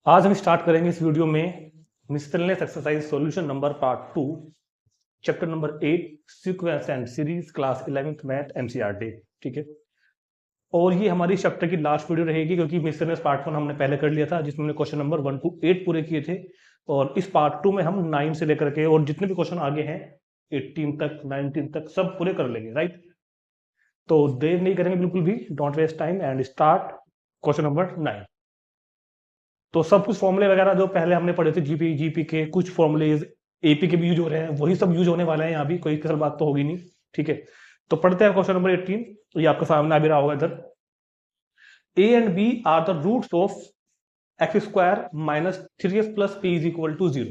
आज हम स्टार्ट करेंगे इस वीडियो में miscellaneous exercise solution number part 2 chapter number 8 sequence and series class 11th math NCERT. ठीक है, और ये हमारी चैप्टर की लास्ट वीडियो रहेगी क्योंकि मिसलेनियस पार्ट 1 हमने पहले कर लिया था जिसमें हमने क्वेश्चन नंबर 1 to 8 पूरे किए थे। और इस पार्ट 2 में हम 9 से लेकर के और जितने भी क्वेश्चन आगे हैं 18 तक 19 तक सब पूरे कर लेंगे। राइट, तो देर नहीं करेंगे बिल्कुल भी, don't waste time and start question number 9। तो सब कुछ फॉर्मूले वगैरह जो पहले हमने पढ़े थे जीपी के कुछ फॉर्मूलेज एपी के भी यूज हो रहे हैं, वही सब यूज होने वाले हैं यहाँ भी, कोई कसर बात तो होगी नहीं। ठीक है, तो पढ़ते हैं क्वेश्चन नंबर 18। ये आपके सामने आ भी रहा होगा इधर। A and B are the roots of X square minus 3x plus P is equal to 0।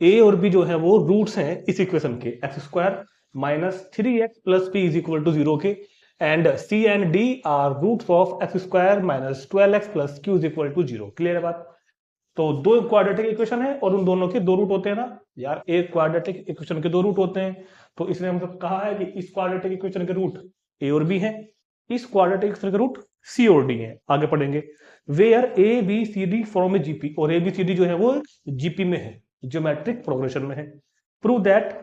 A और बी जो है वो रूट्स हैं इस इक्वेशन के, X square minus 3x plus P is equal to 0 के, and C and D are roots of X square minus 12x plus Q is equal to 0। Clear है बात? तो दो क्वाड्रेटिक इक्वेशन है और उन दोनों के दो रूट होते हैं ना यार, एक क्वाड्रेटिक इक्वेशन के दो रूट होते हैं, तो इसने हमको कहा है कि इस क्वाड्रेटिक इक्वेशन के रूट ए और बी है, इस क्वाड्रेटिक इक्वेशन के रूट सी और डी है। आगे पढ़ेंगे where A B C D form a GP, और ए बी सी डी जो है वो जीपी में है, ज्योमेट्रिक प्रोग्रेशन में है। प्रूव दैट,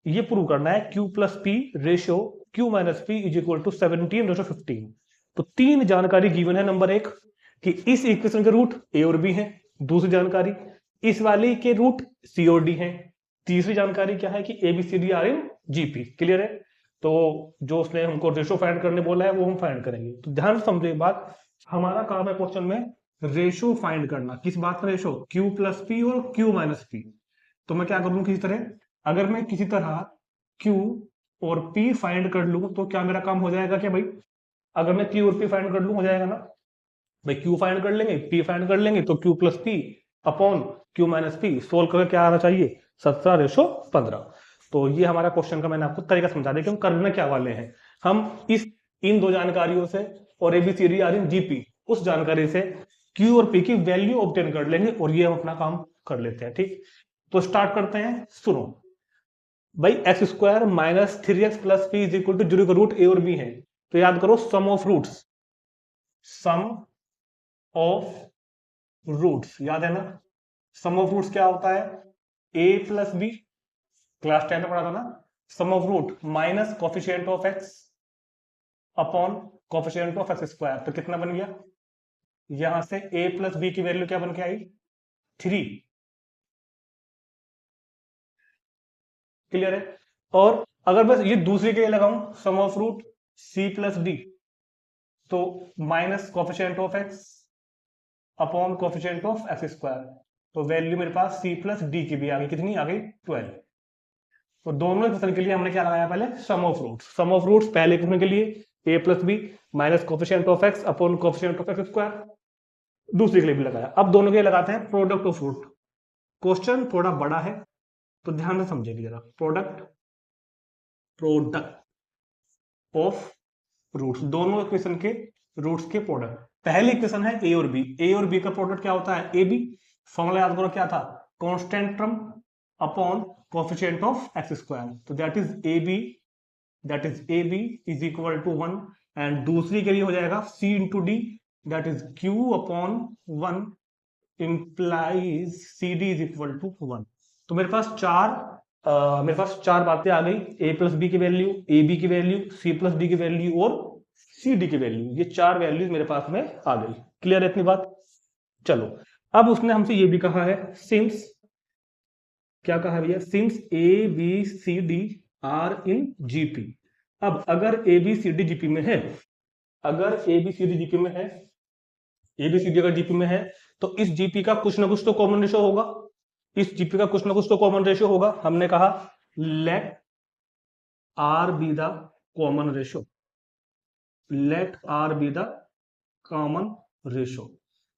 ये प्रूव करना है Q plus P ratio Q minus P is equal to 17:15। तो तीन जानकारी गिवन है। नंबर एक कि इस इक्वेशन के रूट ए और बी है, दूसरी जानकारी इस वाली के रूट सी और डी है, तीसरी जानकारी क्या है कि A B C D are in GP. Clear है? तो जो उसने हमको रेशो फाइंड करने बोला है वो हम फाइंड करेंगे। तो ध्यान से समझो एक बात, हमारा काम है क्वेश्चन में रेशो फाइंड करना। किस बात का रेशो? क्यू प्लस पी और क्यू माइनस पी। तो मैं क्या करूं, किसी तरह अगर मैं किसी तरह Q और P फाइंड कर लूं तो क्या मेरा काम हो जाएगा क्या भाई? अगर मैं Q और P फाइंड कर लूं हो जाएगा ना भाई, Q फाइंड कर लेंगे P फाइंड कर लेंगे तो Q plus P upon Q minus P solve करके क्या आना चाहिए? 17:15। तो ये हमारा क्वेश्चन का मैंने आपको तरीका समझा दिया कि हम करने क्या वाले हैं। हम इन दो जानकारियों से और एबीसीडी आर इन जीपी उस जानकारी से Q और P की वैल्यू ऑब्टेन कर लेंगे और ये हम अपना काम कर लेते हैं। ठीक, तो स्टार्ट करते हैं। सुनो भाई, X square minus 3x plus P is equal to 0 का रूट ए और बी है, तो याद करो sum of roots, sum of roots याद है ना? सम ऑफ रूट्स क्या होता है? ए प्लस बी, क्लास 10 में पढ़ा था ना। Sum of root minus coefficient of X upon coefficient of X square, तो कितना बन गया? यहां से ए प्लस बी की वैल्यू क्या बन के आई? 3। क्लियर है? और अगर बस ये दूसरे के लिए लगाऊं sum of root C plus D, तो minus coefficient of X upon coefficient of X square, तो वैल्यू मेरे पास सी प्लस डी की भी आ गई। कितनी आ गई? 12। तो दोनों इक्वेशन के लिए हमने क्या लगाया? पहले sum of roots. Sum of roots पहले इक्वेशन के लिए A plus B minus coefficient of X upon coefficient of X square, दूसरे के लिए भी लगाया। अब दोनों के लिए लगाते हैं प्रोडक्ट ऑफ रूट। क्वेश्चन थोड़ा बड़ा है तो ध्यान से समझिएगा जरा। प्रोडक्ट ऑफ रूट्स, दोनों इक्वेशन के रूट्स के प्रोडक्ट। पहली इक्वेशन है ए और बी, ए और बी का प्रोडक्ट क्या होता है? A B. फॉर्मूला याद करो क्या था? Constant term upon coefficient of X square, तो that is A B is equal to 1। And दूसरी के लिए हो जाएगा C into D, that is Q upon 1 implies C D is equal to 1। तो मेरे पास चार बातें आ गई, ए प्लस बी की वैल्यू, ए बी की वैल्यू, सी प्लस डी की वैल्यू और सी डी की वैल्यू। ये चार वैल्यूज मेरे पास में आ गई। क्लियर है इतनी बात? चलो, अब उसने हमसे ये भी कहा है सिंस, क्या कहा है भैया? Since A B C D are in GP. अब अगर A B C D GP में है, अगर A B C D GP में है, ए बी सी डी अगर जीपी में है तो इस जीपी का कुछ ना कुछ तो कॉमन रेशो होगा, इस जीपी का कुछ ना कुछ तो कॉमन रेशियो होगा। हमने कहा let R be the common ratio, let R be the common ratio.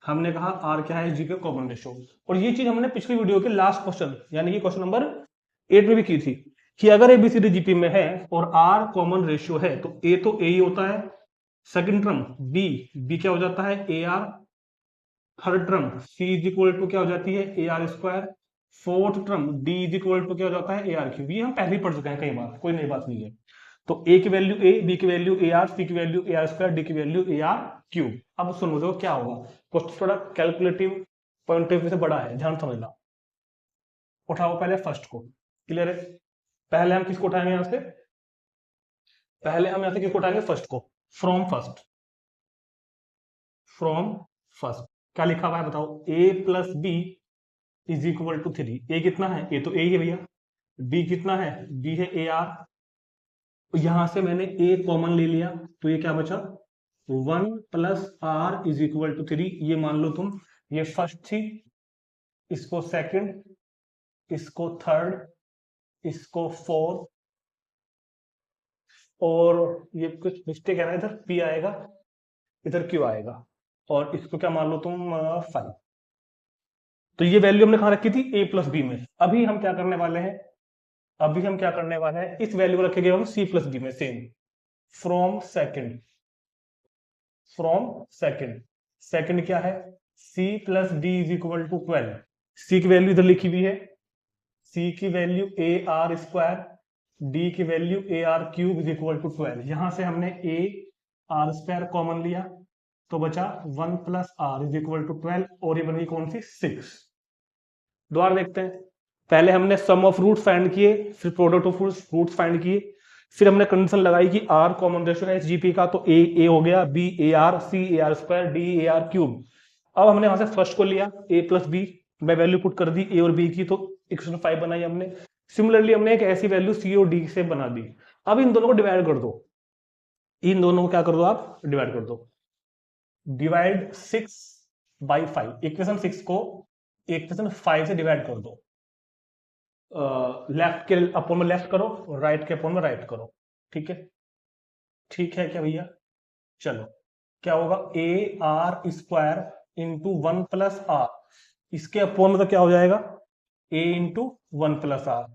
हमने कहा आर क्या है? जी का कॉमन रेशियो। और ये चीज हमने पिछली वीडियो के लास्ट क्वेश्चन यानी कि क्वेश्चन नंबर 8 में भी की थी कि अगर एबीसीडी जीपी में है और आर कॉमन रेशियो है तो ए ही होता है, सेकंड टर्म बी क्या हो जाता है? A R, third term C is equal to क्या हो जाती है? A R square, fourth term D is equal to क्या हो जाता है? A R cube. ये हम पहले ही पढ़ चुके हैं कई बार, कोई नई बात नहीं है। तो ए की वैल्यू ए, बी की वैल्यू ए आर, सी की value A R square, D की वैल्यू ए आर क्यूब। अब सुनो देखो क्या होगा, क्वेश्चन थोड़ा कैलकुलेटिव पॉइंट ऑफ व्यू से बड़ा है, ध्यान समझना। उठाओ पहले फर्स्ट को, क्लियर है? पहले हम किसको उठाएंगे यहां से? पहले हम यहां से किसको उठाएंगे? फर्स्ट को। फ्रॉम फर्स्ट, फ्रॉम फर्स्ट क्या लिखा हुआ है बताओ? a plus B is equal to 3। A कितना है? ए तो ए ही है भैया। बी कितना है? बी है ए आर। यहां से मैंने ए कॉमन ले लिया, तो ये क्या बचा? 1 plus R is equal to 3। ये मान लो तुम, ये फर्स्ट थी, इसको सेकंड, इसको थर्ड, इसको फोर्थ, और ये कुछ मिस्टेक है ना, इधर पी आएगा, इधर क्यू आएगा, और इसको क्या मान लो तुम? 5। तो ये वैल्यू हमने कहा रखी थी? ए प्लस बी में। अभी हम क्या करने वाले हैं? अभी हम क्या करने वाले हैं? इस वैल्यू को रखेंगे हम सी प्लस डी में, same. From second, from second, second क्या है? C plus D is equal to 12। C की वैल्यू इधर लिखी हुई है, सी की value A R square, D की value A R cube is equal to 12। यहां से हमने ए आर स्क्वायर कॉमन लिया, तो बचा 1 plus R is equal to 12, और ये बनी कौन सी? 6। दोबारा देखते हैं। पहले हमने सम ऑफ रूट्स फाइंड किए, फिर प्रोडक्ट ऑफ रूट्स फाइंड किए, फिर हमने कंडीशन लगाई कि आर कॉमन रेशियो है एसजीपी का, तो ए हो गया, B A R, C A R square, D A R cube. अब हमने वहां से फर्स्ट को लिया ए प्लस बी, मैं वैल्यू पुट कर दी ए और बी की, तो इक्वेशन 5 बनाई हमने। सिमिलरली हमने एक ऐसी वैल्यू सी और डी से बना दी। अब इन दोनों को डिवाइड कर दो, इन दोनों को क्या कर दो आप? डिवाइड कर दो। डिवाइड 6 बाई 5, इक्वेशन 6 को इक्वेशन 5 से डिवाइड कर दो। लेफ्ट के अपोन में लेफ्ट करो, राइट के अपोन में राइट करो, ठीक है? ठीक है क्या भैया? चलो, क्या होगा? A R square into 1 plus R, इसके अपोन में तो क्या हो जाएगा? A into 1 plus R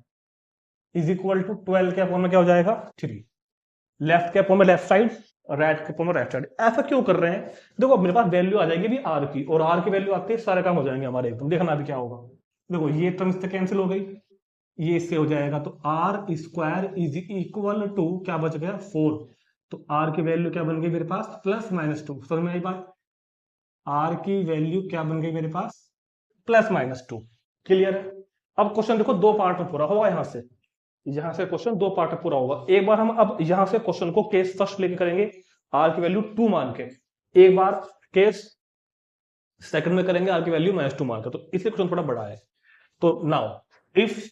is equal to 12 के अपोन में क्या हो जाएगा? 3। लेफ्ट के अपोन में लेफ्ट साइड, राइट के अपोन में राइट साइड। ऐसा क्यों कर रहे हैं? देखो मेरे पास वैल्यू आ जाएगी अभी आर की, और आर की वैल्यू आते ही सारे काम हो जाएंगे हमारे एकदम। देखना अभी क्या होगा। देखो ये टर्म इससे कैंसिल हो गई, ये इससे हो जाएगा, तो R square is equal to क्या बच गया? 4। तो आर की वैल्यू क्या बन गई मेरे पास? Plus minus 2। समझ में आई बात? आर की वैल्यू क्या बन गई मेरे पास? Plus minus 2। क्लियर है? अब क्वेश्चन देखो दो पार्ट में पूरा होगा। यहां से क्वेश्चन दो पार्ट में पूरा होगा। एक बार हम अब यहां से क्वेश्चन को केस फर्स्ट लेके करेंगे, आर की वैल्यू 2 मान के। एक बार केस सेकंड में करेंगे, आर की वैल्यू -2 मान के। तो इसलिए क्वेश्चन थोड़ा बड़ा है। तो now if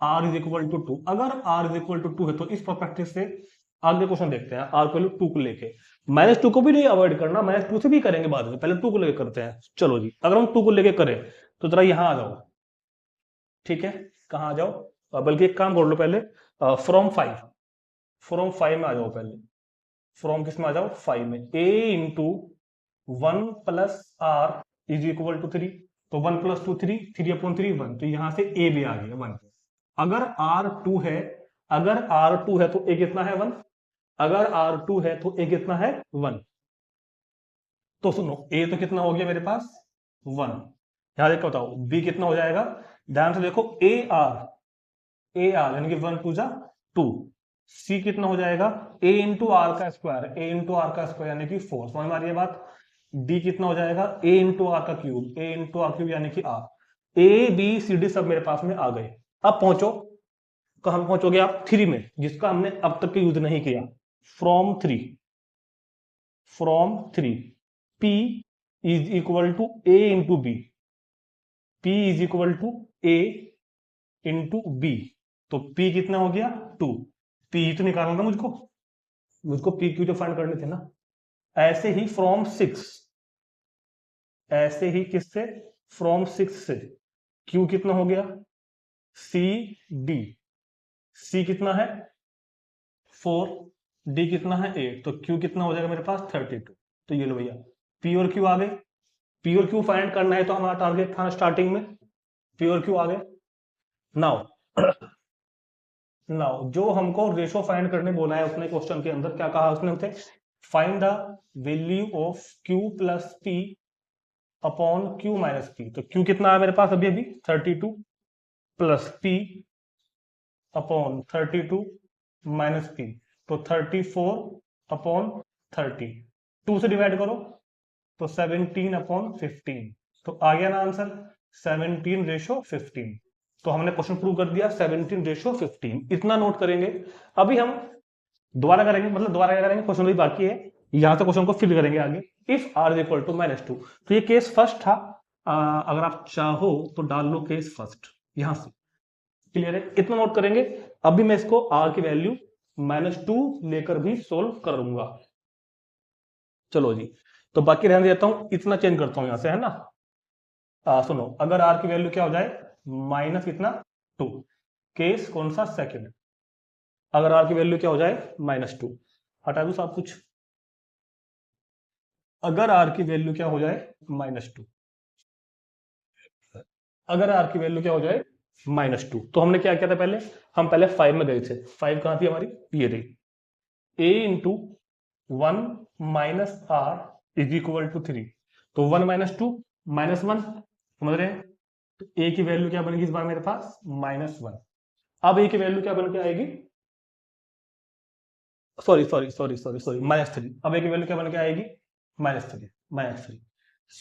R is equal to 2, अगर आर इज इक्वल टू 2 है, तो इस पर्सपेक्टिव से आगे क्वेश्चन देखते हैं। आर वैल्यू 2 को लेके, -2 को भी नहीं अवॉइड करना, -2 से भी करेंगे बाद में, पहले 2 को लेके करते हैं। चलो जी, अगर हम 2 को लेके करें तो जरा यहां आ जाओ, ठीक है? कहां आ जाओ? बल्कि एक काम कर लो पहले, फ्रॉम 5, फ्रॉम 5 में आ जाओ पहले। फ्रॉम किस में आ जाओ? 5 में। A into 1 plus R is equal to 3। तो 1 प्लस 2 3, 3 अपॉन 3 1। तो यहां से ए भी आ गया 1। अगर R2 है, अगर R2 है तो ए कितना है? 1। अगर R2 है तो ए कितना है? 1। तो सुनो, ए तो कितना हो गया मेरे पास? 1। यहां देख बताओ बी कितना हो जाएगा? ध्यान से देखो, ए आर यानी कि 1 2 जा 2। सी कितना हो जाएगा? ए इंटू आर का स्क्वायर, ए इंटू आर का स्क्वायर यानी कि 4। समझ में आ रही है बात? डी कितना हो जाएगा? ए इंटू आर का cube, A into R cube यानी कि R. A B C D सब मेरे पास में आ गए। अब पहुंचो, कहां पहुंचोगे आप? 3 में, जिसका हमने अब तक यूज नहीं किया। From 3, from 3 P is equal to A into B, P is equal to A into B. तो P कितना हो गया? 2। P तो निकालना था मुझको, P क्यू जो फाइंड करने थे ना। ऐसे ही फ्रॉम 6, ऐसे ही किससे? फ्रॉम 6 से Q कितना हो गया? C D, C कितना है? 4, D कितना है? 8। तो Q कितना हो जाएगा मेरे पास? 32। तो ये लो भैया, P और Q आ गए। P और Q फाइंड करना है तो हमारा टारगेट था स्टार्टिंग में, P और Q आ गए। नाउ नाउ जो हमको रेशो फाइंड करने बोला है उसने क्वेश्चन के अंदर, क्या कहा उसने? उसे find the value of Q plus P upon Q minus P। तो Q कितना है मेरे पास? अभी 32 plus P upon 32 minus P। तो 34 अपॉन 30, 2 से डिवाइड करो तो 17/15, तो आ गया ना आंसर 17/15। तो हमने क्वेश्चन प्रूव कर दिया 17/15, इतना नोट करेंगे। अभी हम दोबारा करेंगे, मतलब दोबारा क्या करेंगे, क्वेश्चन भी बाकी है, यहां से क्वेश्चन को फिल करेंगे आगे। If r is equal to -2, तो ये केस फर्स्ट था। अगर आप चाहो तो डाल लो केस फर्स्ट यहां से, क्लियर है, इतना नोट करेंगे। अभी मैं इसको r की वैल्यू -2 लेकर भी सोल्व करूंगा। चलो जी, तो बाकी रहने देता हूं, इतना चेंज करता हूं यहां से, है ना। सुनो, अगर r की वैल्यू क्या हो जाए माइनस कितना 2, केस कौन सा, सेकंड। अगर r की वैल्यू क्या हो जाए -2, हटा दो सब कुछ। अगर r की वैल्यू क्या हो जाए -2, अगर r की वैल्यू क्या हो जाए -2, तो हमने क्या किया था पहले, हम पहले 5 में गए थे। 5 कहां थी हमारी, ये रही। a into 1 minus r is equal to 3, तो 1 - 2 -1, समझ रहे हैं। तो a की वैल्यू क्या बनेगी इस बार मेरे पास -1। अब a की वैल्यू क्या बन के आएगी, sorry sorry sorry sorry sorry -3। अब a की वैल्यू क्या बन के आएगी -3।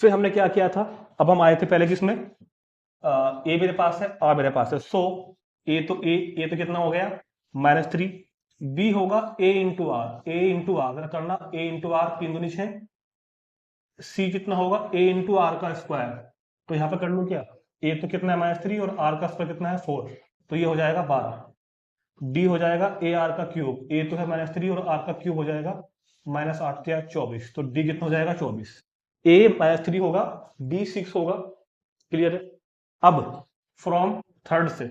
फिर हमने क्या किया था, अब हम आए थे पहले किसमें, ए मेरे पास है, आर मेरे पास है, सो ए तो कितना हो गया -3, बी होगा ए इंटू आर करना, ए इंटू आर 3 दूनी 6, सी कितना होगा ए इंटू आर का स्क्वायर, तो यहां पर कर लू क्या, ए तो कितना है -3 और आर का स्क्वायर कितना है 4, तो ये हो जाएगा 12। डी हो जाएगा ए आर का क्यूब, ए तो है -3 और आर का क्यूब हो जाएगा -8 या 24, तो डी कितना हो जाएगा 24। ए -3 होगा, डी 6 होगा, क्लियर है। अब फ्रॉम थर्ड से,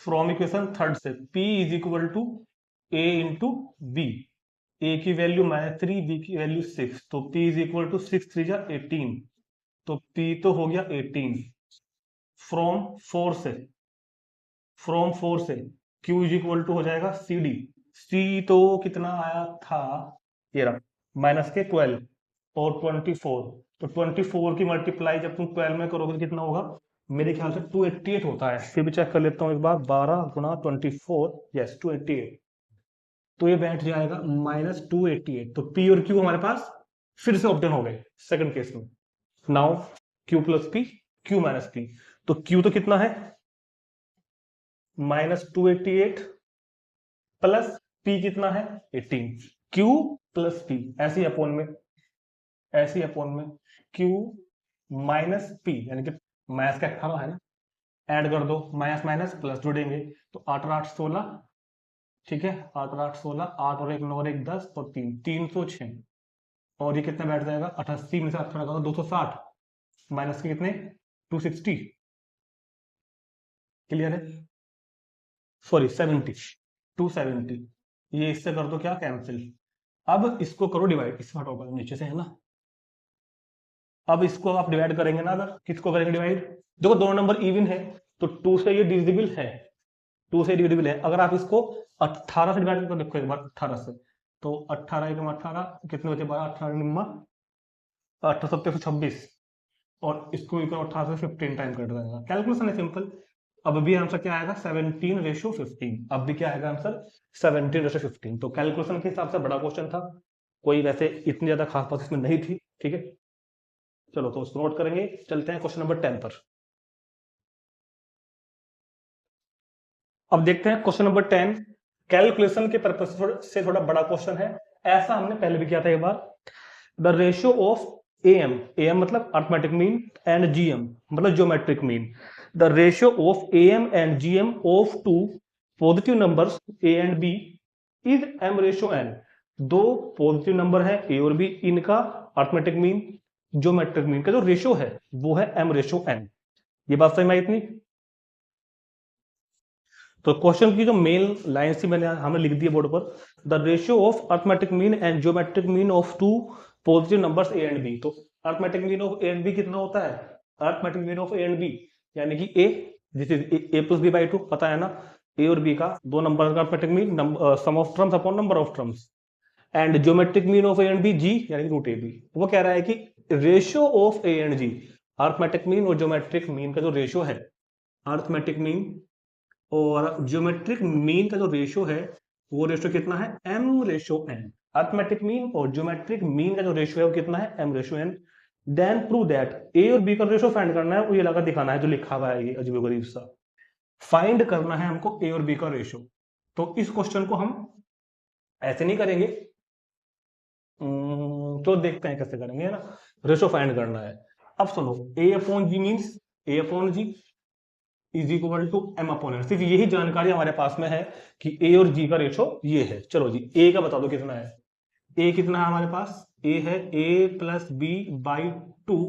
फ्रॉम इक्वेशन थर्ड से, P is equal to A into B, A की वैल्यू -3, बी की वैल्यू 6, तो P इज इक्वल टू 6 3 जा 18, तो P तो हो गया 18। फ्रॉम 4 से, फ्रॉम 4 से Q इज इक्वल टू हो जाएगा सी डी, सी तो कितना आया था, ये रहा माइनस के 12 और 24, तो 24 की मल्टीप्लाई जब तुम 12 में करोगे तो कितना होगा, मेरे ख्याल से 288 होता है, फिर भी चेक कर लेता हूँ एक बार, 12 गुणा 24, यस 288, तो ये बैठ जाएगा -288। तो P और Q हमारे पास फिर से ऑब्टेन हो गए सेकंड केस में। Now Q plus P, Q minus P, तो Q तो कितना है -288 प्लस P कितना है 18, Q प्लस P ऐसे ही अपॉन में Q माइनस P, यानी कि माइनस का 18 है ना, ऐड कर दो, माइनस माइनस प्लस जोड़ेंगे, तो 8 और 8 16, ठीक है, 8 और 8 16, 8 और 1 9 और 1 10 और 3 306, और ये कितना बैठ जाएगा 88 में से 18 का 260, माइनस के कितने 260, क्लियर है, सॉरी 70, 270, ये इससे कर दो क्या कैंसिल। अब इसको करो डिवाइड, इससे हटाओ नीचे से, है ना। अब इसको आप डिवाइड करेंगे ना, अगर किसको करेंगे डिवाइड, देखो दोनों नंबर इवन है तो 2 से ये डिविजिबल है, 2 से डिविजिबल है। अगर आप इसको 18 से डिवाइड करके देखो एक बार, 18 से, तो 18 एकम 18 कितने बचे 12, 18 निम्मा 18 7 126, और इसको 18 से 15 टाइम कर देगा, कैलकुलेशन है सिंपल। अब भी आंसर क्या आएगा 17/15, अब भी क्या आएगा आंसर 17/15, तो कैलकुलेशन के हिसाब से बड़ा क्वेश्चन था, कोई वैसे इतनी ज्यादा खास बात इसमें नहीं थी, ठीक है। चलो तो उसको नोट करेंगे, चलते हैं क्वेश्चन नंबर 10 पर। अब देखते हैं क्वेश्चन नंबर 10, कैलकुलेशन के पर्पस से थोड़ा बड़ा क्वेश्चन है, ऐसा हमने पहले भी किया था एक बार। The ratio of AM, AM मतलब अर्थमेटिक मीन, एंड GM मतलब geometric mean, the ratio of AM and GM of two positive numbers A and B is M/N। दो पॉजिटिव नंबर है A और B, इनका अर्थमेटिक मीन ज्योमेट्रिक मीन का जो ratio है वो है M/N। ये बात समझ में आई इतनी। तो क्वेश्चन की जो मेन लाइन थी हमने लिख दी बोर्ड पर, the ratio of arithmetic mean and geometric mean of two positive numbers A and B। तो arithmetic mean of A and B कितना होता है, arithmetic mean of A and B यानी कि A this is A plus B/2, पता है ना, A और B का दो नंबर का arithmetic mean sum of terms upon number of terms, and geometric mean of A and B G यानी कि √AB। वो कह रहा है कि ratio of A and G, arithmetic mean और ज्योमेट्रिक मीन का जो रेशियो है, अर्थमेटिक मीन और ज्योमेट्रिक मीन का जो रेशियो है वो रेशियो कितना है M/N। अर्थमेटिक मीन और ज्योमेट्रिक मीन का जो रेशियो है वो कितना है, m ratio n। Then prove that a और b का रेशियो फाइंड करना है, वो ये लगा दिखाना है जो लिखा हुआ है, ये अजीब गरीब सा फाइंड करना है हमको a और b का रेशियो। तो इस क्वेश्चन को हम ऐसे नहीं करेंगे, तो देखते हैं कैसे करेंगे, है ना। रेशियो फाइंड करना है। अब सुनो, a upon G means a upon G is equal to m upon n। सिर्फ यही जानकारी हमारे पास में है कि a और g का रेशियो ये है। चलो जी, a का बता दो कितना है। a कितना है हमारे पास, a है a plus B by 2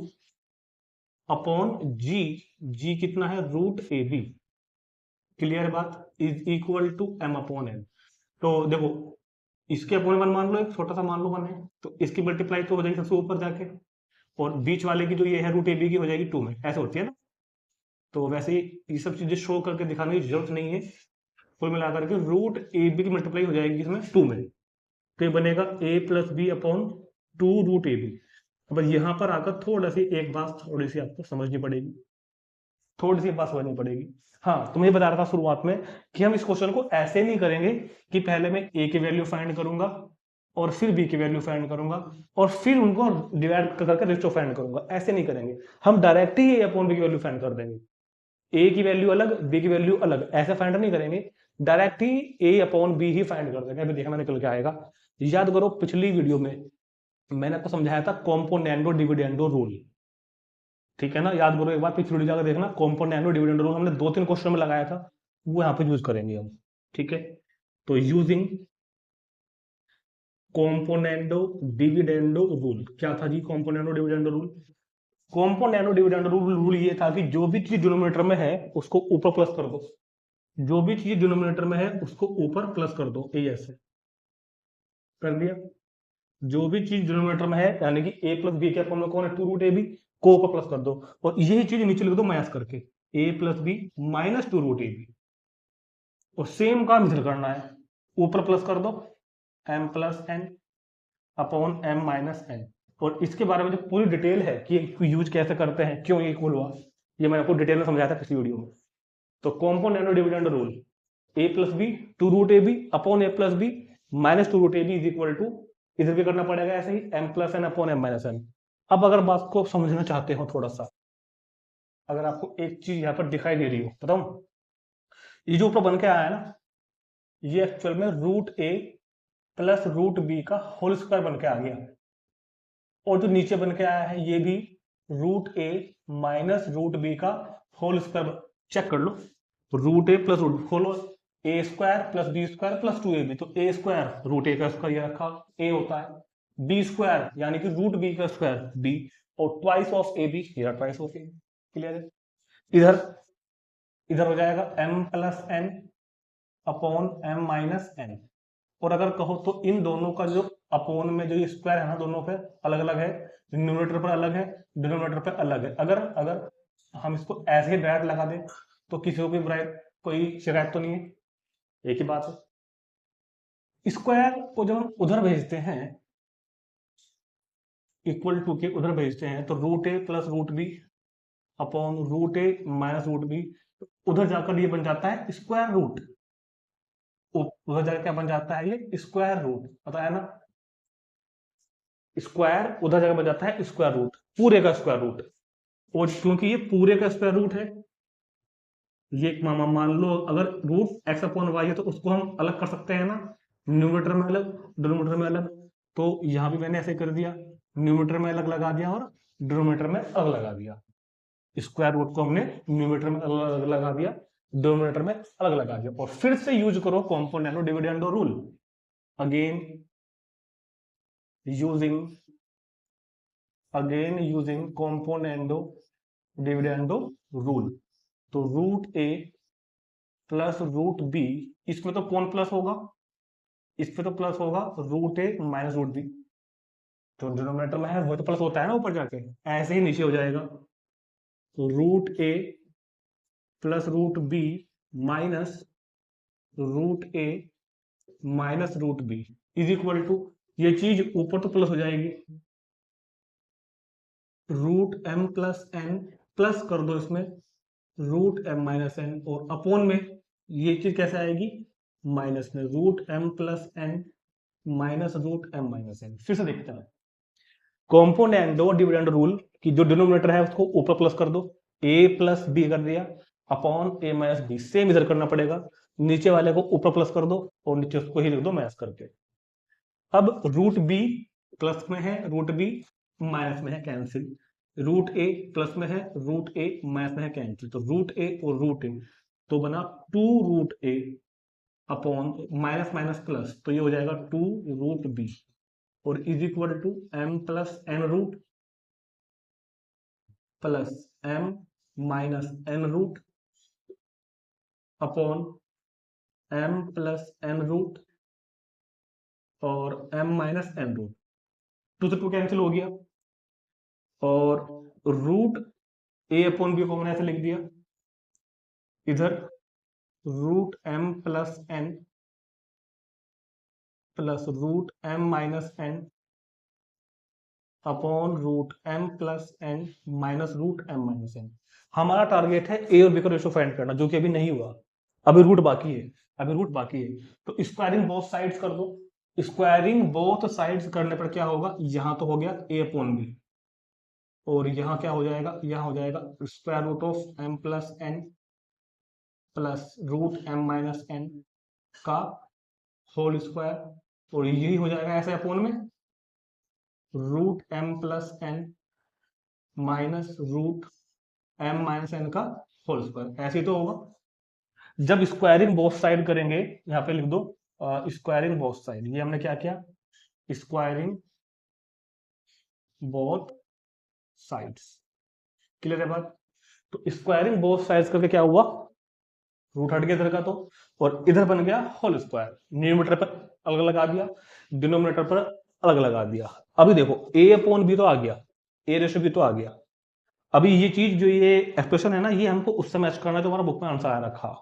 upon g कितना है, रूट ए बी। क्लियर बात, is equal to m upon n। तो देखो, इसके अपॉन 1 मान लो, एक छोटा सा मान लो 1 है, तो इसकी मल्टीप्लाई तो हो जाएगी सबसे ऊपर जाके, और बीच वाले की जो ये है रूट ए बी की हो जाएगी 2 में, ऐसे होती है ना। तो वैसे ही ये सब चीजें शो करके दिखाने की जरूरत नहीं है। कुल मिलाकर के रूट ए बी की मल्टीप्लाई हो जाएगी इसमें 2 में, तो ये बनेगा a plus B upon 2 root A B. अब यहाँ पर आकर थोड़ा सी एक बात थोड़ी सी आपको समझनी पड़ेगी, थोड़ी सी बात समझनी पड़ेगी। हाँ, तो मैं बता रहा था शुरुआत में कि हम इस क्वेश्चन को ऐसे नहीं करेंगे कि पहले मैं a की वैल्यू फाइंड करूंगा और फिर b की वैल्यू फाइंड करूंगा और फिर उनको डिवाइड करके रेशियो फाइंड करूंगा। ऐसे नहीं करेंगे, हम direct he a upon b की वैल्यू फाइंड कर देंगे। a की वैल्यू अलग, b की वैल्यू अलग, ऐसे फाइंड नहीं करेंगे, direct he a upon b he find कर देंगे। अभी देखना निकल के आएगा। याद करो, पिछली वीडियो में मैंने आपको समझाया था कॉम्पोनेंडो डिविडेंडो रूल, ठीक है ना। याद करो एक बार, पिछली वीडियो जाकर देखना, कॉम्पोनेंडो डिविडेंडो रूल हमने 2-3 क्वेश्चन में लगाया था, वो यहाँ पे यूज करेंगे हम, ठीक है। तो यूजिंग कॉम्पोनेंडो डिविडेंडो रूल, क्या था जी componendo dividendo rule? Componendo dividendo rule ये था कि जो भी चीज डिनोमिनेटर में है उसको ऊपर प्लस कर दो, जो भी चीज डिनोमिनेटर में है उसको ऊपर प्लस कर दो, ये ऐसे कर दिया। जो भी चीज डिनोमिनेटर में है, यानी कि a प्लस बी के फॉर्म में कौन है, 2 रूट ए बी, को ऊपर प्लस कर दो, और यही चीज नीचे लिख दो माइनस करके, a plus B minus 2 root A B. और सेम काम इधर करना है, ऊपर प्लस कर दो m plus n upon m minus n। और इसके बारे में जो पूरी डिटेल है कि यूज कैसे करते हैं, क्यों ये इक्वल हुआ, ये मैंने आपको डिटेल में समझाया था पिछली वीडियो में। तो componendo dividendo rule, a plus B 2 root A B upon a plus B minus 2 root A B is equal to, इधर भी करना पड़ेगा ऐसे ही, m plus N upon m minus n। अब अगर बात को समझना चाहते हो थोड़ा सा, अगर आपको एक चीज यहाँ पर दिखाई दे रही हो, बताऊं, ये जो ऊपर बन के आया है ना, ये एक्चुअल में root A plus root B का होल स्क्वायर बन के आ गया, और जो नीचे बन के आया है ये भी root A minus root B का होल स्क्वायर। चेक कर लो, root A plus root whole A square plus B square plus 2ab, तो ए स्क्वायर रूट ए का स्क्वायर ये रखा a होता है, बी स्क्वायर यानी कि रूट बी का स्क्वायर b, और ट्वाइस ऑफ ए बी, ये ट्वाइस ऑफ ए। क्लियर है? इधर इधर हो जाएगा m plus N upon m minus n। और अगर कहो तो इन दोनों का जो अपोन में जो ये स्क्वायर है ना, दोनों पे अलग अलग है, न्यूमरेटर पर अलग है, डिनोमिनेटर पर अलग है। अगर अगर हम इसको ऐसे ही डायरेक्ट लगा दें तो किसी को भी कोई शिकायत तो नहीं है, एक ही बात है। स्क्वायर को जब हम उधर भेजते हैं, इक्वल टू के उधर भेजते हैं, तो root A plus root B upon root A minus root B, उधर जाकर ये बन जाता है स्क्वायर रूट, उधर जाकर क्या बन जाता है, ये स्क्वायर रूट, पता है ना। स्क्वायर उधर जगह बन जाता है स्क्वायर रूट, पूरे का स्क्वायर रूट। और क्योंकि ये पूरे का स्क्वायर रूट है, ये मान लो अगर रूट एक्स अपॉन वाई है तो उसको हम अलग कर सकते हैं ना, न्यूमरेटर में अलग डिनोमिनेटर में अलग। तो यहां भी मैंने ऐसे कर दिया, न्यूमरेटर में अलग लगा दिया और डिनोमिनेटर में अलग लगा दिया। स्क्वायर रूट को हमने न्यूमरेटर में अलग लगा दिया, डिनोमिनेटर में अलग लगा दिया। और फिर से यूज करो componendo dividendo rule, again using componendo dividendo rule. तो root A plus root B, इसमें तो कौन प्लस होगा, इसमें तो प्लस होगा root A minus root B, तो डिनोमिनेटर में है वो तो प्लस होता है ना ऊपर जाके, ऐसे ही नीचे हो जाएगा। तो root A plus root B minus root A minus root B is equal to, ये चीज ऊपर तो प्लस हो जाएगी, root M plus N plus कर दो इसमें रूट एम माइनस एन, और अपोन में ये चीज कैसे आएगी, माइनस में root M plus N minus root M minus N. फिर से देखते हैं कॉम्पोनेंट और डिविडेंड रूल की जो डिनोमिनेटर है उसको ऊपर प्लस कर दो, ए प्लस बी कर दिया अपॉन ए माइनस बी, सेम इधर करना पड़ेगा, नीचे वाले को ऊपर प्लस कर दो और नीचे उसको ही लिख दो माइनस करके। अब रूट बी प्लस में है, रूट बी माइनस में है, कैंसिल। रूट ए प्लस में है, रूट ए माइनस में है, कैंसिल। तो रूट ए और रूट ए तो बना two root A upon minus minus plus, तो ये हो जाएगा टू रूट बी और is equal to M plus N root plus M minus N root upon M plus N root और M minus N root. Two से two cancel हो गया और रूट ए अपॉन बी को मैंने ऐसे लिख दिया, इधर root M plus N plus root M minus N upon root M plus N minus root M minus N. हमारा टारगेट है ए और बी का रेशो फाइंड करना, जो कि अभी नहीं हुआ, अभी रूट बाकी है, अभी रूट बाकी है। तो स्क्वायरिंग बोथ साइड्स कर दो। स्क्वायरिंग बोथ साइड्स करने पर क्या होगा, यहां तो हो गया ए अपॉन बी और यहाँ क्या हो जाएगा, यहाँ हो जाएगा square root of M plus N plus root M minus N का होल स्क्वायर और यही हो जाएगा ऐसे अपॉन में root M plus N minus root M minus N का होल स्क्वायर। ऐसे ही तो होगा। जब स्क्वायरिंग बोथ साइड करेंगे, यहाँ पे लिख दो स्क्वायरिंग बोथ साइड, ये हमने क्या किया, स्क्वायरिंग बोथ साइड्स। क्लियर है बात। तो स्क्वायरिंग बोथ साइड्स करके क्या हुआ, रूट हट गया इधर का तो, और इधर बन गया होल स्क्वायर। न्यूमरेटर पर अलग लगा दिया, डिनोमिनेटर पर अलग लगा दिया। अभी देखो ए अपॉन बी तो आ गया, ए रेशो बी तो आ गया। अभी ये चीज जो ये एक्सप्रेशन है ना, ये हमको उससे मैच करना है जो हमारा बुक में आंसर आ रखा।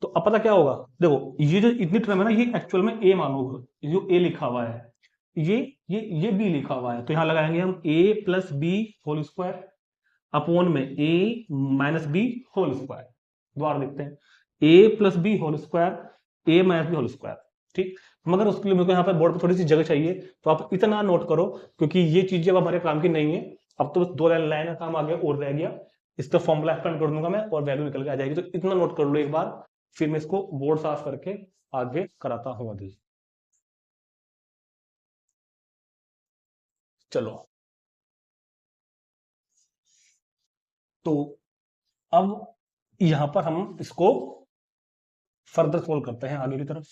तो अब पता क्या होगा, देखो ये जो इतनी टर्म है ना, ये एक्चुअल में ए मानोगे, जो ए लिखा हुआ है, ये बी लिखा हुआ है, तो यहां लगाएंगे हम A plus B whole square upon में A minus B whole square. दोबारा देखते हैं, A plus B whole square A minus B whole square. ठीक, मगर उसके लिए मेरे को यहाँ पे बोर्ड पे थोड़ी सी जगह चाहिए, तो आप इतना नोट करो क्योंकि ये चीजें अब हमारे काम की नहीं है। अब तो बस दो लाइन का काम आगे और रह गया, इसका फॉर्मूला एक्सप्लेन कर दूंगा मैं और वैल्यू निकल के आ जाएगी। तो इतना नोट कर लो एक बार, फिर मैं इसको बोर्ड साफ करके आगे कराता हूँ अभी। चलो तो अब यहां पर हम इसको फर्दर सोल्व करते हैं आगे की तरफ।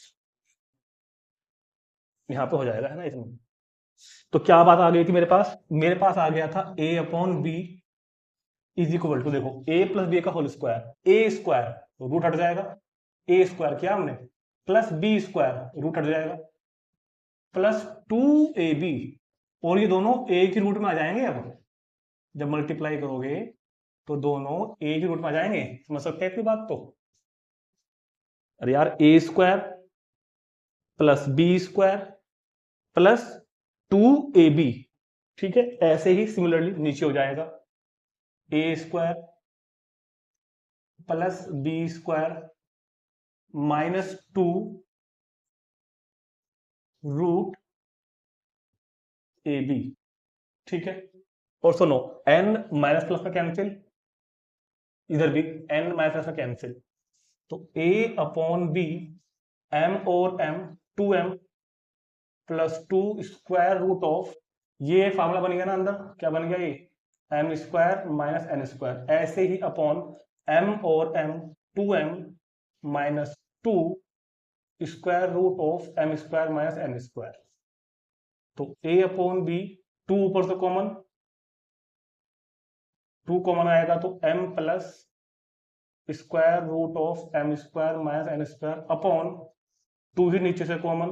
यहाँ पे हो जाएगा है ना इसमें। तो क्या बात आ गई थी मेरे पास, मेरे पास आ गया था A upon B is equal to, देखो ए प्लस बी का whole square, A square root हट जाएगा, ए स्क्वायर किया हमने प्लस बी स्क्वायर रूट हट जाएगा प्लस टू ए बी, और ये दोनों ए की रूट में आ जाएंगे। अब जब मल्टीप्लाई करोगे तो दोनों ए की रूट में आ जाएंगे, समझ सकते हैं इतनी बात। तो अरे यार A square plus B square plus two A B, ठीक है, ऐसे ही सिमिलरली नीचे हो जाएगा A square plus B square minus two root A B. ठीक है, और सुनो एन माइनस प्लस में कैंसिल, इधर भी एन माइनस प्लस में कैंसिल, तो ए अपॉन बी एम और M two M plus two square root of, ये फार्मूला बन गया ना अंदर, क्या बन गया ये M square minus N square, ऐसे ही अपॉन एम और M two M minus two square root of M square minus N square. तो ए अपॉन बी, टू ऊपर से कॉमन, टू कॉमन आएगा तो M plus square root of M square minus N square upon two ही नीचे से common,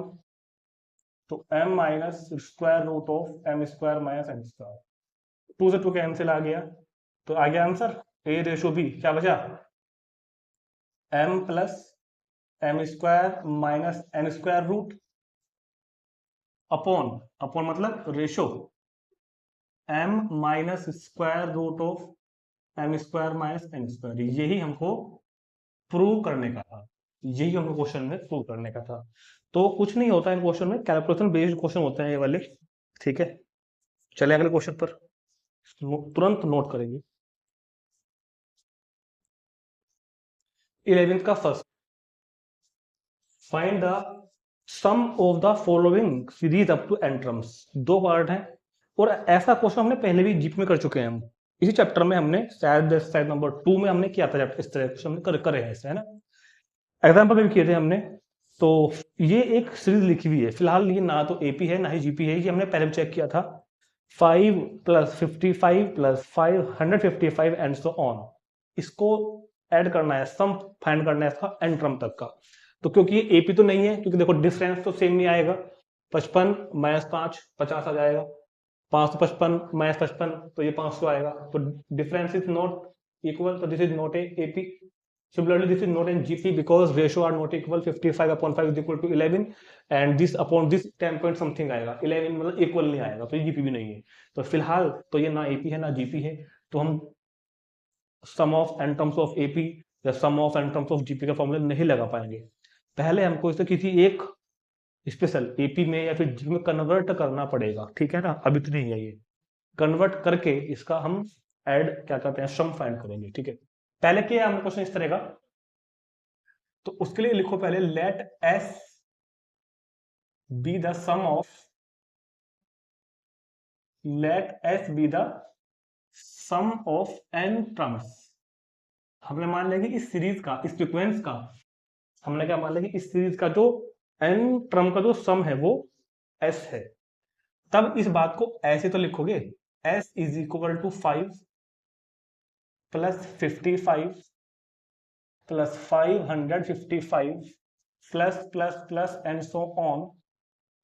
तो M minus square root of M square minus N square. Two से two cancel आ गया, तो आ गया आंसर ए रेशो बी, क्या बचा M plus M square minus N square root upon, upon मतलब ratio M minus square root of M square minus N square. यही हमको प्रूव करने का था, यही हमको क्वेश्चन में प्रूव करने का था। तो कुछ नहीं होता इन क्वेश्चन में, कैलकुलेशन बेस्ड क्वेश्चन होते हैं ये वाले, ठीक है। चले अगले क्वेश्चन पर, तुरंत नोट करेंगे। 11th का first, find the sum of the following series up to N terms. 2 part हैं, और ऐसा क्वेश्चन हमने पहले भी जीप में कर चुके हैं हम, इसी चैप्टर में हमने शायद नंबर 2 में हमने किया था चैप्टर, इस तरह क्वेश्चन हमने करे हैं, है ना, एग्जाम्पल भी किए थे हमने। तो ये एक सीरीज लिखी हुई है, फिलहाल ये ना तो एपी है ना ही जीपी है, ये हमने पहले भी चेक किया था। 5 + 55 + 555 एंड सो ऑन, इसको ऐड करना है, सम फाइंड करना है इसका एन टर्म तक का। तो क्योंकि ये एपी तो नहीं है, क्योंकि देखो डिफरेंस तो सेम नहीं आएगा, 55 - 5 50 आ जाएगा, 555 - 55 तो ये 500 आएगा, तो डिफरेंस इज नॉट इक्वल, तो this is not a AP. Similarly, this is not in GP because ratio are not equal, 55/5 is equal to 11 and this upon this 10 point something आएगा, 11 मतलब इक्वल नहीं आएगा, तो ये GP भी नहीं है। तो फिलहाल तो ये ना AP है ना GP है, तो हम sum of N terms of AP या sum of N terms of GP का फॉर्मूला नहीं लगा पाएंगे। पहले हमको इसे किसी एक स्पेशल AP में या फिर GP में कन्वर्ट करना पड़ेगा, ठीक है ना, अभी तो नहीं है ये, कन्वर्ट करके इसका हम ऐड क्या करते हैं, सम फाइंड करेंगे, ठीक है। पहले क्या हमने क्वेश्चन इस तरह का, तो उसके लिए लिखो पहले let S be the sum of, let S be the sum of n terms. हमने मान लिया कि इस सीरीज का, इस सीक्वेंस का, हमने क्या मान लिया कि इस सीरीज का जो n टर्म का जो सम है वो S है। तब इस बात को ऐसे तो लिखोगे, S is equal to 5 + 55 + 555 plus and so on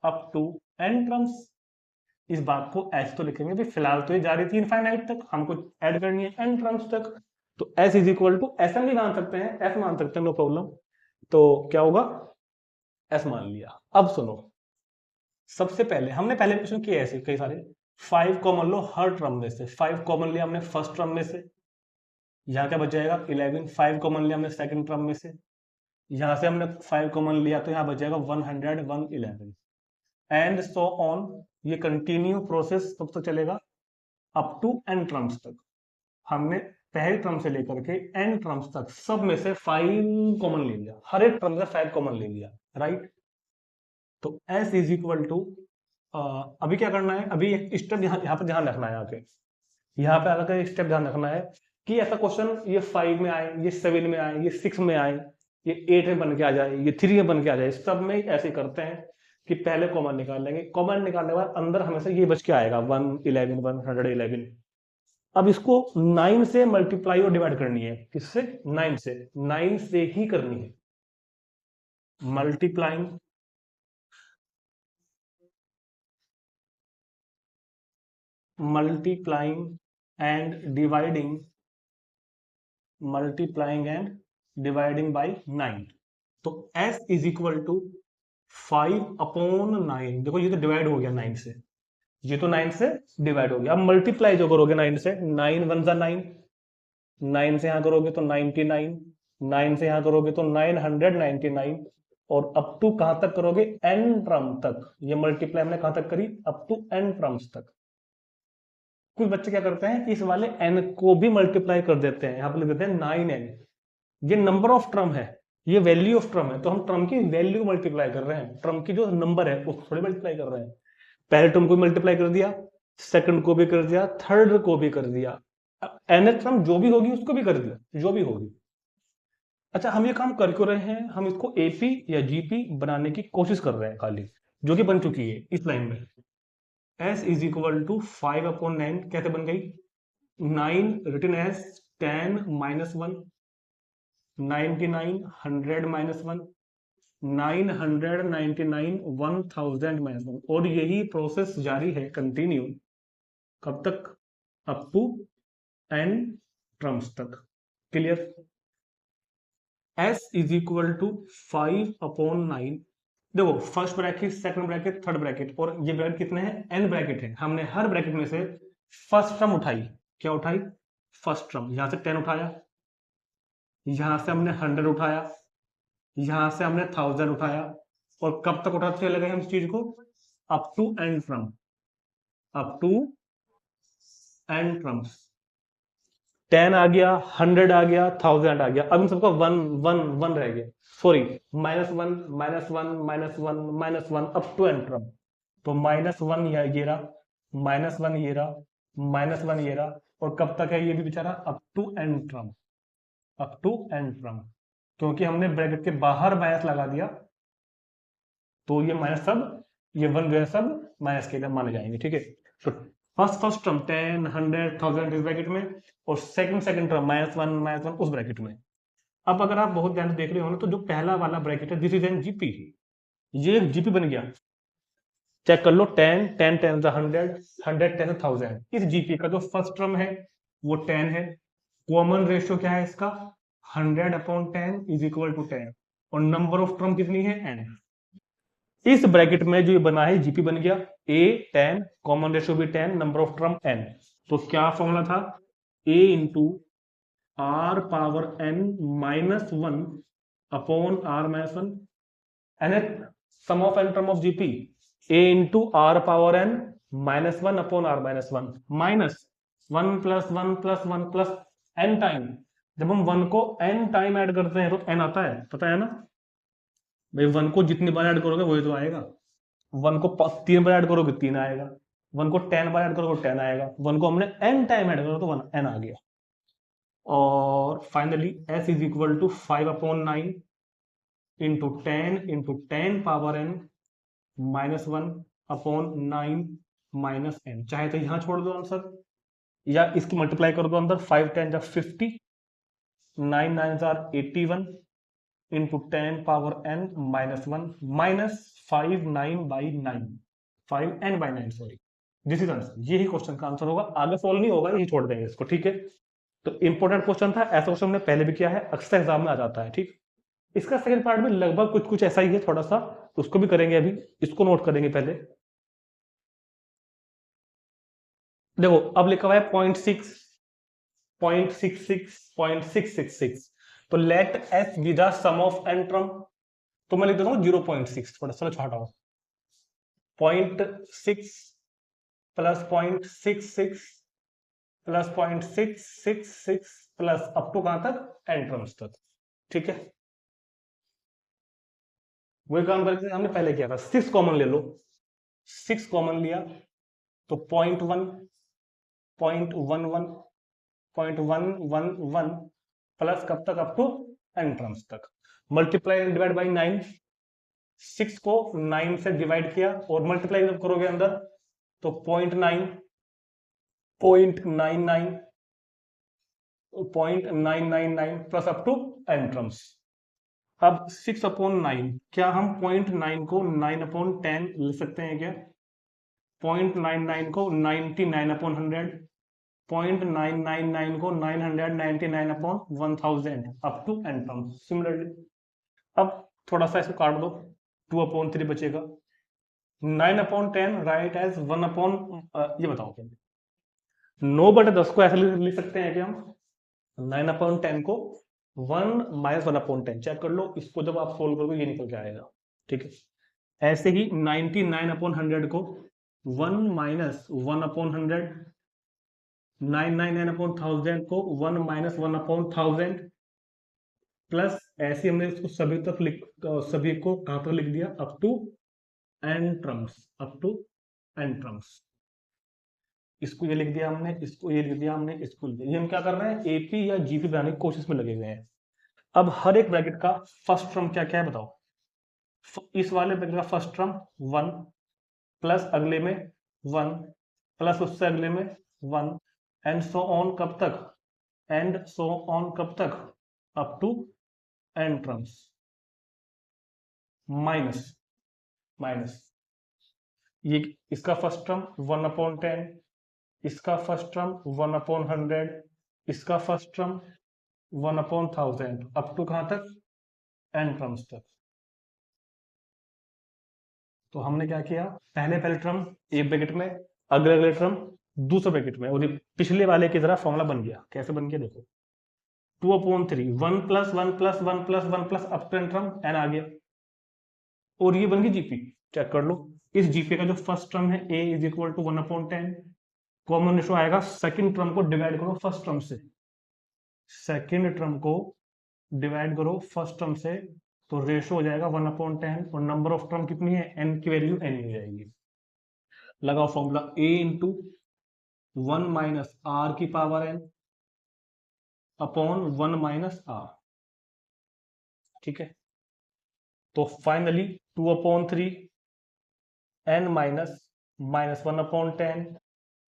up to n terms. इस बात को ऐसे तो लिखेंगे भी, फिलहाल तो ये जा रही थी इनफाइनाइट तक, हमको ऐड करनी है n टर्म्स तक, तो s is equal to S भी मान सकते हैं, f मान सकते हैं, नो प्रॉब्लम। तो क्या होगा, s मान लिया। अब सुनो, सबसे पहले हमने पहले क्वेश्चन किए ऐसे कई सारे, 5 कॉमन लो हर टर्म में से, 5 कॉमन लिया हमने फर्स्ट टर्म में से, यहाँ क्या बच जाएगा 11, 5 कॉमन लिया हमने सेकंड टर्म में से, यहाँ से हमने 5 कॉमन लिया तो यहाँ बच जाएगा 100, 111 एंड सो ऑन। ये कंटिन्यू प्रोसेस कब तक चलेगा, अप टू n टर्म्स तक। हमने पहले टर्म से लेकर के n टर्म्स तक सब में से 5 कॉमन ले लिया, हर एक टर्म से 5 कॉमन ले लिया, राइट। तो s इज इक्वल टू, अभी क्या करना है, अभी एक स्टेप यहाँ पर ध्यान रखना है, यहाँ पे अलग स्टेप ध्यान रखना है कि ऐसा क्वेश्चन ये 5 में आए, ये 7 में आए, ये 6 में आए, ये 8 में बन के आ जाए, ये 3 में बन के आ जाए, सब में ऐसे करते हैं कि पहले कॉमन निकाल लेंगे, कॉमन निकालने के बाद अंदर हमेशा ये बच के आएगा 111, 111। अब इसको 9 से मल्टीप्लाई और डिवाइड करनी है, किससे, 9 से, 9 से ही करनी है, मल्टीप्लाइंग एंड डिवाइडिंग, बाय 9। तो s इज इक्वल टू 5/9, देखो ये तो डिवाइड हो गया 9 से, ये तो 9 से डिवाइड हो गया। अब मल्टीप्लाई जो करोगे 9 से, 9 × 1 = 9, 9 से यहां करोगे तो 99, 9 से यहां करोगे तो 999, और अप टू कहां तक करोगे, n टर्म तक। ये मल्टीप्लाई हमने कहां तक करी, अप टू n टर्म्स तक। कुछ बच्चे क्या करते हैं, इस वाले n को भी मल्टीप्लाई कर देते हैं, यहां पर लिख देते हैं 9n। ये नंबर ऑफ टर्म है, ये वैल्यू ऑफ टर्म है, तो हम टर्म की वैल्यू मल्टीप्लाई कर रहे हैं, टर्म की जो नंबर है उसको थोड़ी मल्टीप्लाई कर रहे हैं। पहले टर्म को मल्टीप्लाई कर दिया, सेकंड को भी कर दिया, थर्ड को भी कर दिया, nth टर्म जो भी होगी उसको भी कर दिया, जो भी होगी। अच्छा, हम ये काम कर क्यों रहे हैं, हम इसको एपी या जीपी बनाने की कोशिश कर रहे हैं खाली, जो कि बन चुकी है इस लाइन में। s इज इक्वल टू 5/9 कैसे बन गई, 9 रिटन एज 10 - 1, 99 100 - 1, 999 1000 - 1, और यही प्रोसेस जारी है कंटिन्यू, कब तक, अप टू n टर्म्स तक। Clear, s is equal to 5/9, देखो first bracket, second bracket, third bracket, और ये ब्रैकेट कितने हैं, n ब्रैकेट है। हमने हर ब्रैकेट में से फर्स्ट टर्म उठाई, क्या उठाई, फर्स्ट टर्म, यहां से 10 उठाया, यहां से हमने 100 उठाया, यहां से हमने 1000 उठाया, और कब तक उठाते चले गए हम इस चीज को, up to and from, up to and from. 10 आ गया, 100 आ गया, 1000 आ गया, अब इन सबका वन वन वन रह गया, sorry -1 -1 -1 -1 up to and from. तो -1 ये रहा, -1 ये रहा, -1 ये रहा, और कब तक है ये भी बेचारा, up to and from, up to and from. क्योंकि हमने ब्रैकेट के बाहर माइनस लगा दिया तो ये माइनस सब, ये वन जो है सब माइनस के लिए माने जाएंगे, ठीक है। तो फर्स्ट टर्म 10 100 1000 इस ब्रैकेट में, और सेकंड टर्म -1 उस ब्रैकेट में। अब अगर आप बहुत ध्यान से देख रहे हो ना, तो जो पहला वाला ब्रैकेट है दिस इज एन जीपी, ये एक जीपी बन गया। चेक कर लो, 10 10 10 100 100 10 1000, इस जीपी का जो फर्स्ट टर्म है वो 10 है। कॉमन रेशियो क्या है इसका, 100/10 इज इक्वल टू 10, और नंबर ऑफ टर्म कितनी है, n। इस ब्रैकेट में जो ये बना है जीपी बन गया a 10, कॉमन रेशियो भी 10, नंबर ऑफ टर्म n। तो क्या फॉर्मूला था, a into r power n -1 upon r -1, N sum of n term of GP, a into r power n -1 upon r -1, minus 1 + 1 + 1 + n time. जब हम 1 को n time add करते हैं तो n आता है, पता है ना भाई, 1 को जितनी बार ऐड करोगे वही तो आएगा। 1 को 3 बार ऐड करोगे 3 आएगा, 1 को 10 बार ऐड करोगे 10 आएगा, 1 को हमने n टाइम ऐड करो तो 1 n आ गया। और finally s is equal to 5/9 into 10 power n -1 upon 9 -n। चाहे तो यहां छोड़ दो आंसर, या इसकी मल्टीप्लाई कर दो अंदर, 5 10 जा 50, 9 9 are 81 into 10 power n -1 minus 5/9 5n/9, sorry, this is answer. यही क्वेश्चन का आंसर होगा, आगे सॉल्व नहीं होगा, यही छोड़ देंगे इसको, ठीक है। तो इंपॉर्टेंट क्वेश्चन था, ऐसा क्वेश्चन हमने पहले भी किया है, अक्सर एग्जाम में आ जाता है, ठीक। इसका सेकंड पार्ट भी लगभग कुछ कुछ ऐसा ही है थोड़ा सा, उसको भी करेंगे अभी, इसको नोट करेंगे पहले। देखो अब लिखा हुआ है 0.6 0.66 0.666, तो let s be the sum of n term. तो मैं लिख देता हूँ 0.6, थोड़ा सा छोटा हो, 0.6 plus 0.66 plus 0.666 plus up to कहां तक, n टर्म्स तक, ठीक है। वही काम करके हमने पहले किया था, 6 कॉमन ले लो, 6 कॉमन लिया तो 0.1 0.11 0.111 प्लस कब तक, अप टू n टर्म्स तक, मल्टीप्लाई एंड डिवाइड बाई 9, 6 को 9 से डिवाइड किया और मल्टीप्लाई जब करोगे अंदर तो 0.9 0.99 0.999 plus up to n terms. अब 6/9, क्या हम 0.9 को 9/10 लिख सकते हैं क्या, 0.99 को 99/100, 0.999 को 999/1000 up to n terms. Similarly अब थोड़ा सा इसको काट दो, 2/3 बचेगा, 9/10 राइट एज 1/, ये बताओ क्या, 9/10 को ऐसे लिख सकते हैं कि हम 9/10 को 1 - 1/10, चेक कर लो इसको, जब आप सोल्व करोगे ये निकल के आएगा, ठीक है। ऐसे ही 99/100 को 1 - 1/100, 999/1000 को 1 - 1/1000, प्लस ऐसे हमने इसको सभी तक सभी को कहां पर लिख दिया, up to n terms, up to n terms. इसको ये लिख दिया हमने, इसको ये लिख दिया हमने, इसको लिख दिया। ये हम क्या कर रहे हैं, एपी या जीपी बनाने की कोशिश में लगे हुए हैं। अब हर एक ब्रैकेट का फर्स्ट टर्म क्या क्या है बताओ, इस वाले ब्रैकेट का फर्स्ट टर्म 1 प्लस अगले में 1 प्लस उससे अगले में 1 एंड सो ऑन, कब तक, एंड सो ऑन कब तक, up to n terms, minus minus ये इसका फर्स्ट टर्म 1/10, इसका फर्स्ट टर्म 1/100, इसका फर्स्ट टर्म 1/1000 अप टू कहां तक, n टर्म्स तक। तो हमने क्या किया, पहले टर्म एक ब्रैकेट में, अगले टर्म दूसरे ब्रैकेट में, और ये पिछले वाले की तरह फॉर्मूला बन गया। कैसे बन गया देखो, 2/3, 1 + 1 + 1 + 1 + up to n term n आ गया, और ये बन गई जीपी। चेक कर लो, इस जीपी का जो फर्स्ट टर्म है a is equal to 1/10, common ratio आएगा सेकंड टर्म को डिवाइड करो फर्स्ट टर्म से, सेकंड टर्म को डिवाइड करो फर्स्ट टर्म से, तो रेशो हो जाएगा 1/10, और नंबर ऑफ टर्म कितनी है, n की वैल्यू n हो जाएगी। लगाओ formula a into 1 minus R की power n upon 1 minus R, ठीक है। तो finally 2/3 n minus minus 1/10,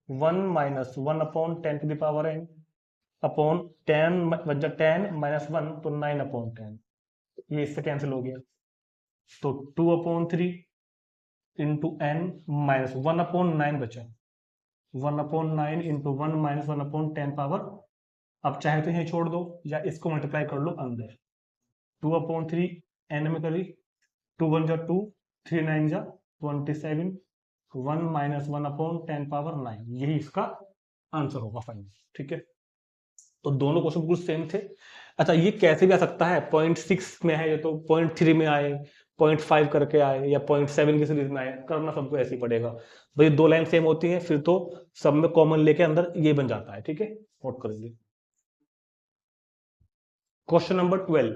1 minus 1/10 to the power n upon 10 minus 1 तो 9/10, ये इससे कैंसिल हो गया। तो 2/3 इंटू n माइनस 1/9 बचा, 1/9 इंटू 1 माइनस 1/10 पावर। अब चाहे तो यही छोड़ दो या इसको मल्टीप्लाई कर लो अंदर, 2/3 n में करी, 2 1 जा 2, 3 9 जा 27, 1 माइनस 1/10 पावर 9, यही इसका आंसर होगा फाइनल, ठीक है। तो दोनों क्वेश्चन बिल्कुल सेम थे। अच्छा, ये कैसे भी आ सकता है, 0.6 में है ये तो 0.3 में आए, 0.5 करके आए, या 0.7 की सीरीज में आए, करना सबको ऐसे ही पड़ेगा भाई। दो लाइन सेम होती है फिर तो सब में कॉमन लेके अंदर ये बन जाता है, ठीक है। नोट करेंगे। Question number 12,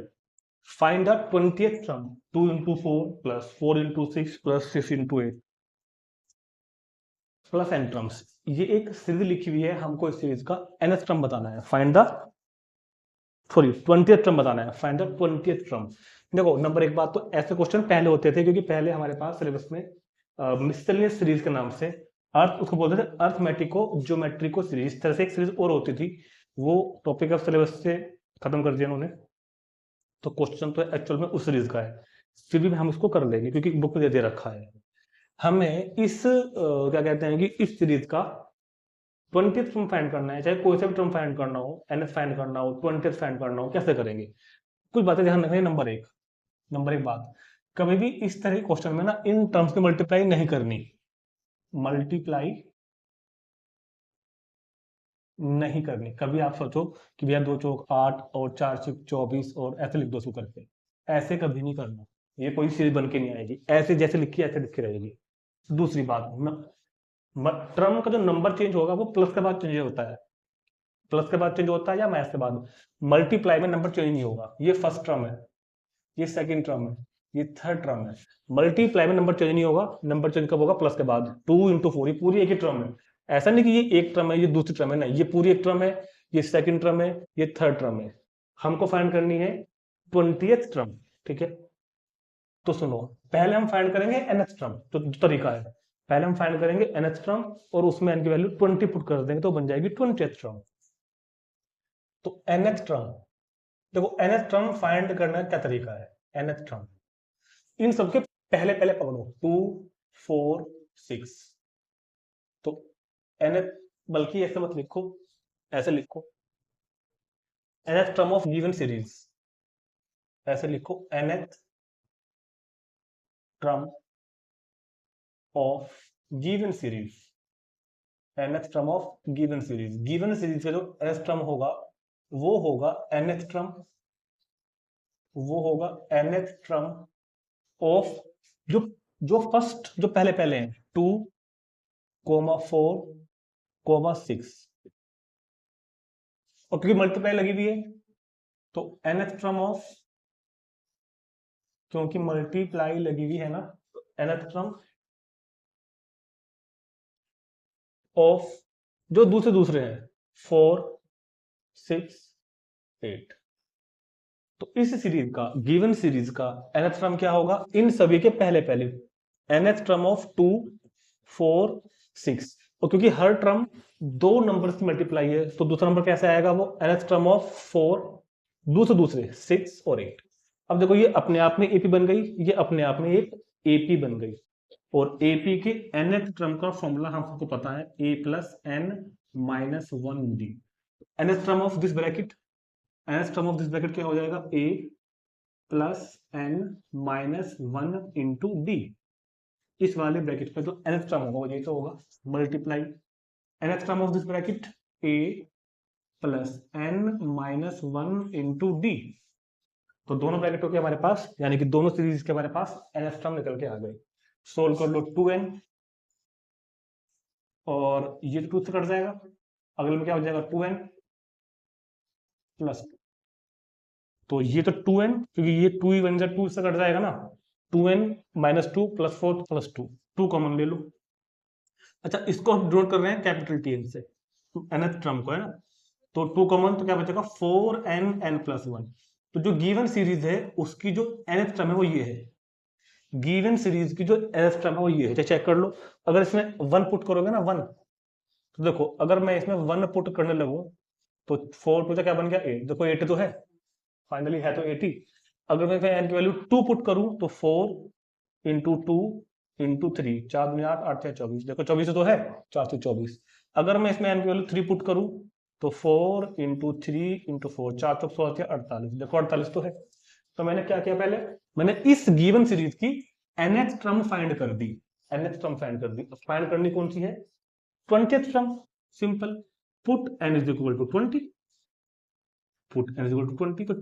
find the 20th term, 2 into 4 plus 4 into 6 plus 6 into 8 plus N terms. ये एक सीरीज लिखी हुई है, हमको इस सीरीज का nth टर्म बताना है, फाइंड द 20th टर्म बताना है, फाइंड द 20th टर्म। देखो नंबर एक बात तो ऐसे क्वेश्चन पहले होते थे, क्योंकि पहले हमारे पास सिलेबस में मिसलेनियस सीरीज के नाम से अर्थ, उसको बोलते थे अर्थमेटिको ज्योमेट्रिको सीरीज, इस तरह से एक सीरीज और होती थी, वो टॉपिक ऑफ सिलेबस से खत्म कर दिया उन्होंने। तो क्वेश्चन तो एक्चुअल में उस सीरीज का है, फिर भी हम इसको कर लेंगे क्योंकि बुक में दे रखा है हमें। इस क्या कहते हैं कि इस सीरीज का 20th टर्म फाइंड करना है, चाहे कोई सा भी टर्म फाइंड करना हो, nth फाइंड करना हो, 20th फाइंड करना हो, कैसे करेंगे। कुछ बातें ध्यान रखनी। नंबर एक बात, कभी भी इस तरह के क्वेश्चन में ना इन टर्म्स की मल्टीप्लाई नहीं करनी, मल्टीप्लाई नहीं करनी। कभी आप सोचो कि भैया 2 चौक 8 और 4 चौक 24 और ऐसे लिख दो उसको करके, ऐसे कभी नहीं करना, ये कोई सीरीज बन के नहीं आएगी, ऐसे जैसे लिखी ऐसे लिखी रहेगी। दूसरी बात, टर्म का जो नंबर चेंज होगा वो प्लस के बाद चेंज होता है, प्लस के बाद चेंज होता है या माइनस के बाद। मल्टीप्लाई में नंबर चेंज नहीं होगा, ये फर्स्ट टर्म है, ये सेकंड टर्म है, ये थर्ड टर्म है। मल्टीप्लाई में नंबर चेंज नहीं होगा, नंबर चेंज कब होगा, प्लस के बाद। 2 into 4, ये पूरी एक ही टर्म है, ऐसा नहीं कि ये एक टर्म है ये दूसरी टर्म है, नहीं, ये पूरी एक टर्म है, ये सेकंड टर्म है, ये थर्ड टर्म है। हमको फाइंड करनी है 20th टर्म, ठीक है। तो सुनो, पहले हम फाइंड करेंगे nth टर्म, जो तरीका है, पहले हम फाइंड करेंगे nth टर्म और उसमें n की वैल्यू 20 पुट कर देंगे तो बन जाएगी 20th टर्म। तो nth टर्म, देखो nth टर्म फाइंड करने का क्या तरीका है, nth टर्म इन सबके पहले पहले पकड़ो, 2 4 6, तो nth, बल्कि ऐसे मत लिखो, ऐसे लिखो, nth term of given series, ऐसे लिखो, nth term of given series, nth term of given series. Given series का जो nth टर्म होगा वो होगा nth टर्म, वो होगा nth टर्म ऑफ जो जो फर्स्ट जो पहले पहले हैं 2 4 6, और क्योंकि मल्टीप्लाई लगी हुई है तो nth टर्म ऑफ, क्योंकि मल्टीप्लाई लगी हुई है ना, तो nth टर्म ऑफ जो दूसरे दूसरे हैं 4 6 8। तो इस सीरीज का, गिवन सीरीज का nth टर्म क्या होगा, इन सभी के पहले पहले, nth टर्म ऑफ 2 4 6, और क्योंकि हर टर्म दो नंबर की मल्टीप्लाई है तो दूसरा नंबर कैसे आएगा, वो nth टर्म ऑफ 4 दूसरे दूसरे 6 और 8। अब देखो ये अपने आप में एपी बन गई, ये अपने आप में एक एपी बन गई, और एपी के nth टर्म का फॉर्मूला हम सबको पता है, a plus n minus 1d। nth term of this bracket, nth term of this bracket क्या हो जाएगा, a plus n minus 1 into D. इस वाले ब्रैकेट में जो nth टर्म होगा वो ये तो होगा multiply nth term of this bracket a plus n minus 1 into D. तो दोनों ब्रैकेटों के हमारे पास, यानी कि दोनों सीरीज के हमारे पास nth टर्म निकल के आ गए। सोल्व कर लो 2n, और ये तो 2 से कट जाएगा, अगले में क्या हो जाएगा 2n प्लस 2। तो ये तो 2n, क्योंकि ये 2 ही बन जाए, 2 से कट जाएगा ना, 2n minus 2 plus 4 plus 2, 2 common ले लो। अच्छा, इसको हम डिनोट कर रहे हैं कैपिटल टी एन से, nth टर्म को, है ना। तो 2 कॉमन, तो क्या बचेगा 4n प्लस 1। तो जो गिवन सीरीज है उसकी जो nth टर्म है वो ये है, गिवन सीरीज की जो nth टर्म है वो ये है। चेक कर लो, अगर इसमें 1 पुट करोगे ना 1, तो देखो अगर मैं इसमें 1 पुट करने लगूं तो 4 पुट क्या बन गया 8, देखो 8 तो है, फाइनली है तो 80। अगर मैं n की वैल्यू 2 पुट करूं तो 4 इंटू 2 इंटू 3, 4 दूनी 8, 8 6 24, देखो 24 तो है, 4 से 24। अगर मैं इसमें n की वैल्यू 3 पुट करूं तो 4 इंटू 3 इंटू 4, 4 चौक 16, 48, देखो 48 तो है। तो मैंने क्या किया, पहले मैंने इस गिवन सीरीज की nth टर्म फाइंड कर दी, nth टर्म फाइंड कर दी। फाइंड करनी कौन सी है, 20th term, simple, put n is equal to 20, put n is equal to 20, तो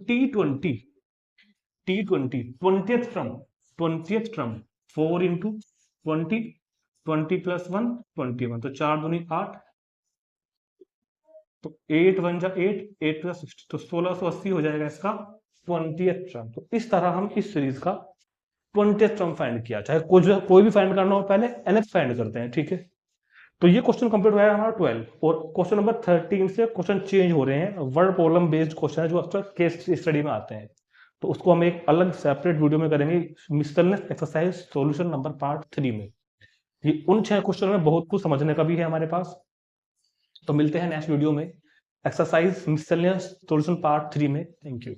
T20 20th term 4 into 20, 20 plus 1 21, तो 4 दूनी 8, तो 8 1 जा 8, 8 प्लस 60, तो 1680 हो जाएगा इसका 20th टर्म। तो इस तरह हम इस सीरीज का 20th टर्म फाइंड किया। चाहे कोई भी फाइंड करना हो, पहले nth फाइंड करते हैं, ठीक है। तो ये क्वेश्चन कंप्लीट हुआ है हमारा 12, और क्वेश्चन नंबर 13 से क्वेश्चन चेंज हो रहे हैं, वर्ड प्रॉब्लम बेस्ड क्वेश्चन है जो अक्सर केस स्टडी में आते हैं। तो उसको हम एक अलग सेपरेट वीडियो में करेंगे, miscellaneous exercise solution number part 3 में। ये उन 6 क्वेश्चन में बहुत कुछ समझने का भी है हमारे पास। तो मिलते हैं नेक्स्ट वीडियो में एक्सरसाइज मिसलेनियस सॉल्यूशन पार्ट 3 में। Thank you.